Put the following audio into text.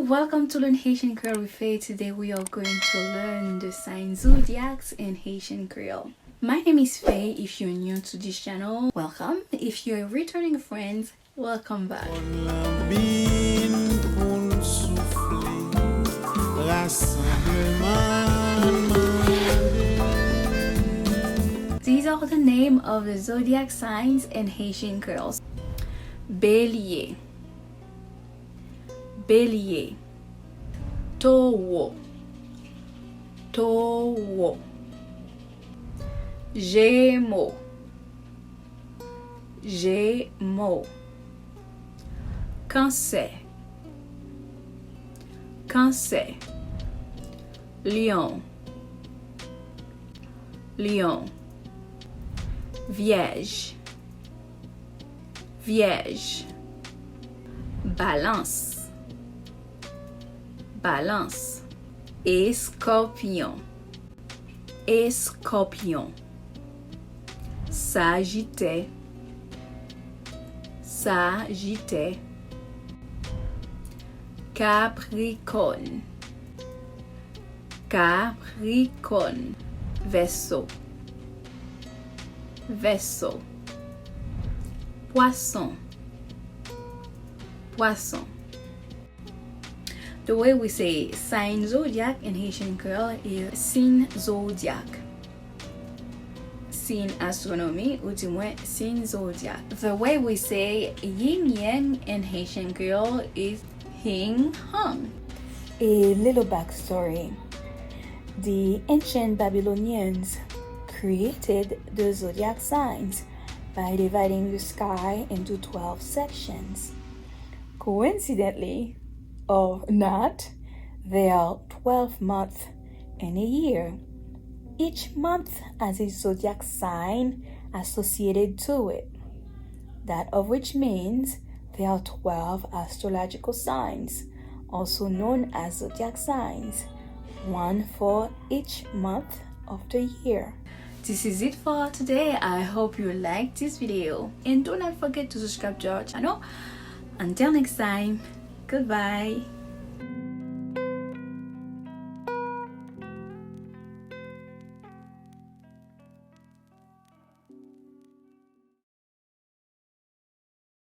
welcome to Learn Haitian Creole with Faye. Today we are going to learn the sign zodiacs in Haitian Creole. My name is Faye. If you're new to this channel, welcome. If you're a returning friend, welcome back. These are the name of the zodiac signs in Haitian Creole. Belye, Belye, Towo, Towo, Jemo, Jemo, Kansè, Kansè, Lyon, Lyon, Vyèj, Vyèj, Balans, Balans, Eskòpyon, Eskòpyon, Sajitè, Sajitè, Kaprikòn, Capricorn, Vèso, Vèso, Pwason, Pwason. The way we say sign zodiac in Haitian Creole is Syi Zodiak. Sign astronomy ou du moins Syi Zodiak. The way we say yin yang in Haitian Creole is Hinghang. A little backstory. The ancient Babylonians created the zodiac signs by dividing the sky into 12 sections. Coincidentally, or not, there are 12 months in a year. Each month has a zodiac sign associated to it, that of which means there are 12 astrological signs, also known as zodiac signs, one for each month of the year. This is it for today. I hope you liked this video and do not forget to subscribe to our channel. Until next time, goodbye.